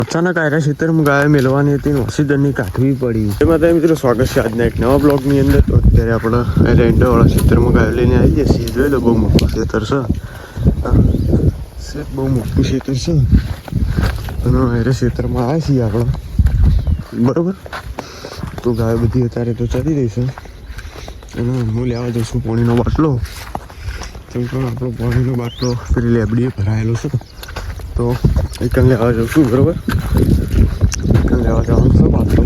અચાનક આયરા ક્ષેત્રમાં ગાય મેળવાની હતી ઓક્સિજનની કાઢવી પડી. એમાં મિત્રો સ્વાગત છે આજના એક નવા બ્લોગની અંદર. તો અત્યારે આપણે રેન્ડોવાળા ક્ષેત્રમાં ગાયો લઈને આવી જઈએ છીએ. જોઈ લો બહુ મોટું ક્ષેત્ર છે, બહુ મોટું ક્ષેત્ર છે અને આયરા ક્ષેત્રમાં આવ્યા છીએ આપણે, બરાબર. તો ગાયો બધી અત્યારે તો ચડી રહી છે અને હું લેવા જઈશું પાણીનો બાટલો. કેમ કે આપણો પાણીનો બાટલો પેલી લેબડીએ ભરાયેલો છે, તો એક લેવા જાઉં છું, બરાબર. એક લેવા જવાનું છે બાટલો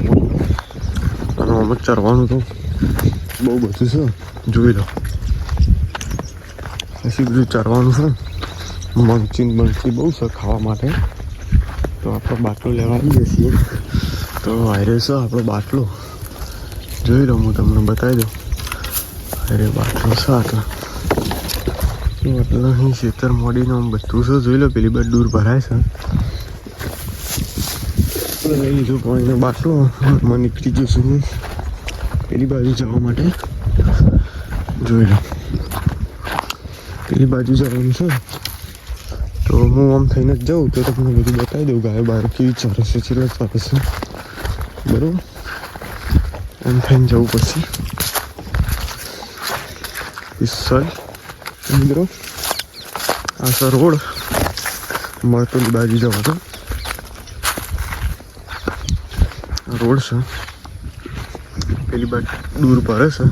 અને આમ ચરવાનું તો બહુ બધું છે, જોઈ લો. પછી બધું ચરવાનું છે, મંચી બહુ છે ખાવા માટે. તો આપણો બાટલો લેવા આવીએ છીએ. તો હારે છે આપણો બાટલો, જોઈ લો. હું તમને બતાવી દઉં. અરે બાટલો છે આટલા એટલે અહીં ખેતર મોડીને આમ બધું છે, જોઈ લો. પેલી બાદ દૂર ભરાય છે. લઈ લીધું પાણીનો બાટલો. મને નીકળી ગયું છું પેલી બાજુ જવા માટે, જોઈ લો. પેલી બાજુ જવાનું છે તો હું આમ થઈને જ જાઉં તો તમને બધું બતાવી દઉં. ગાયો બહાર કેવી ચરે છે, ચેટલા ચરે છે, બરાબર. આમ થઈને જવું પછી ઈસલ મિત્રો આ સર રોડ મળતો બાજુ જવાનો રોડ છે. પેલી બાજુ દૂર ભરે છે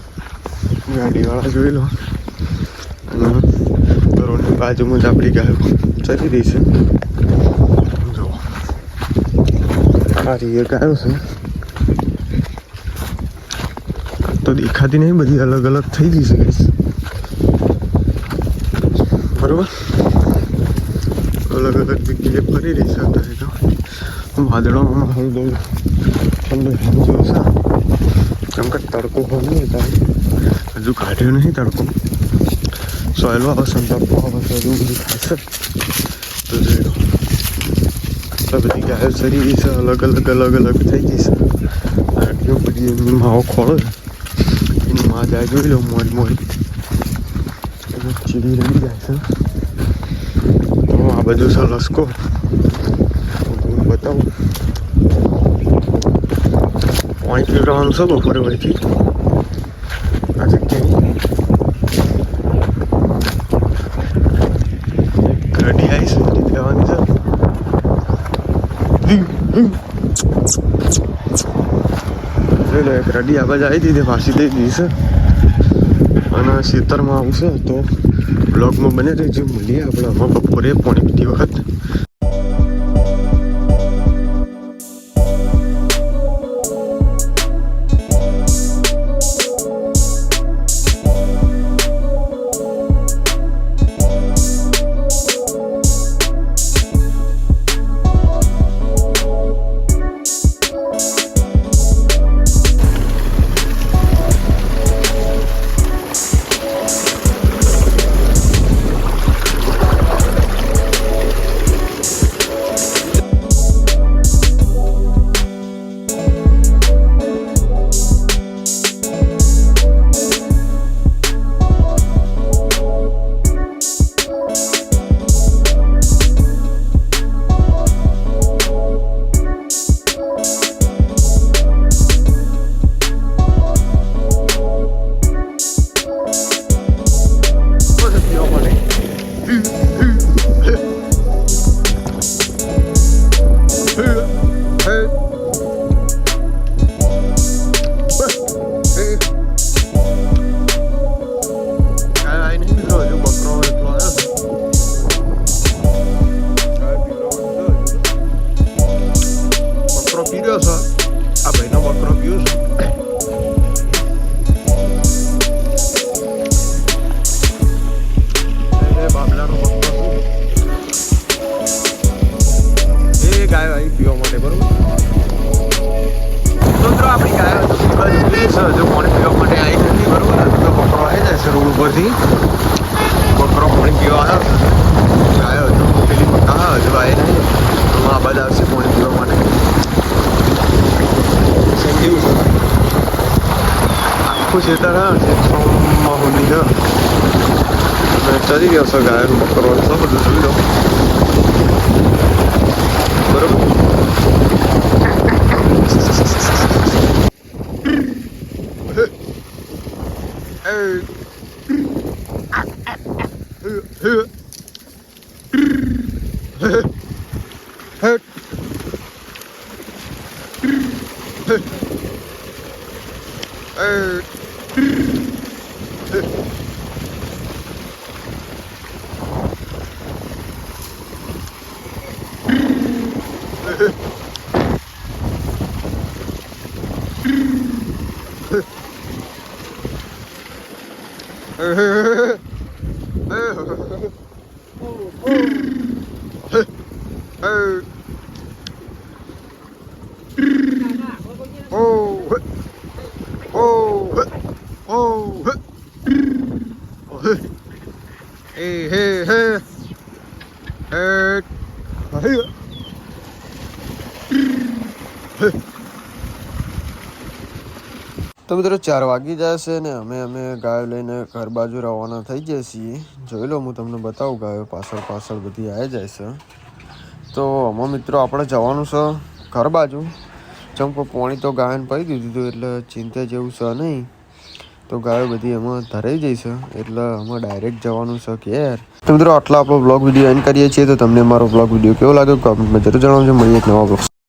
ગાડીવાળા, જોઈ લો. અને રોડની બાજુમાં જ આપણી ગાયો ચરી રહી છે. જો આ રીએ ગાયો છે, તો દેખાતી નહીં, બધી અલગ અલગ થઈ ગઈ છે, બરોબર. અલગ અલગ જગ્યાએ ફરી રહી છે અત્યારે. તો વાદળોમાં હળદો ઠંડો હેમજો છે, કેમ કે તડકો હોય નહીં અત્યારે, હજુ કાઢ્યો નહીં તડકો. સોયલો આવે છે, તડકો આવે છે, હજુ બધું ખાશે. તો જોઈ લો એટલે બધી ગાયો ચરી રહી છે, અલગ અલગ થઈ ગઈ છે. આટલો બધી એમની માવો ખોળો છે, એની માં જાય, જોઈ લો. મોડી ચીડી રડી જાય છે. તો આ બધું છે લસકો, હું બતાવું. પાણી પીવડાવવાનું છે બપોરે વહીથી આ જગ્યાએ. ગાડી આવી છે, લેવાની છે. જોઈ લો, એક રડી આ બાજુ આવી દીધી, પાછી દઈ દીધી છે. અને ખેતરમાં આવશે તો બ્લોગમાં બને રહેજો. મળીએ આપણે આમાં બપોરે પાણી પીતી વખત. આ ભાઈનો બકરો પીવું છે, બાબલાનો બકરો એ ગાયો આવી પીવા માટે, બરોબર. મિત્રો આપણી ગાયો હજુ પાણી પીવા માટે આવી નથી, બરોબર. તો બકરો આવી જાય છે રોડ ઉપરથી, બકરો પાણી પીવા આવ્યો છે. ગાયો હજુ પેલી હા હજુ આવી નહીં, તો આ બધા આવશે પાણી પીવા માટે. આખું ખેતર હા હોલી છે, ચડી ગયો છે ગાયનો બકરો છે, બધું જોઈ લો, બરોબર. તો મિત્રો 4 વાગી જશે ને અમે ગાયો લઈને ઘર બાજુ રવાના થઈ જઈએ છીએ. જોઈ લો, હું તમને બતાવું, ગાયો પાછળ બધી આવી જાય છે. તો આમાં મિત્રો આપણે જવાનું છે ઘર બાજુ. ચંપો પાણી તો ગાયને પી દીધું હતું એટલે ચિંતા જેવું છે નહીં. તો ગાયો બધી એમાં ધરાઈ જાય છે એટલે અમે ડાયરેક્ટ જવાનું છે ઘેર. તો મિત્રો આટલા આપણો બ્લોગ વિડીયો એન્ડ કરીએ છીએ. તો તમને મારો બ્લોગ વિડીયો કેવો લાગ્યો કમેન્ટમાં જરૂર જણાવજો. મળીએ એક નવા બ્લોગ.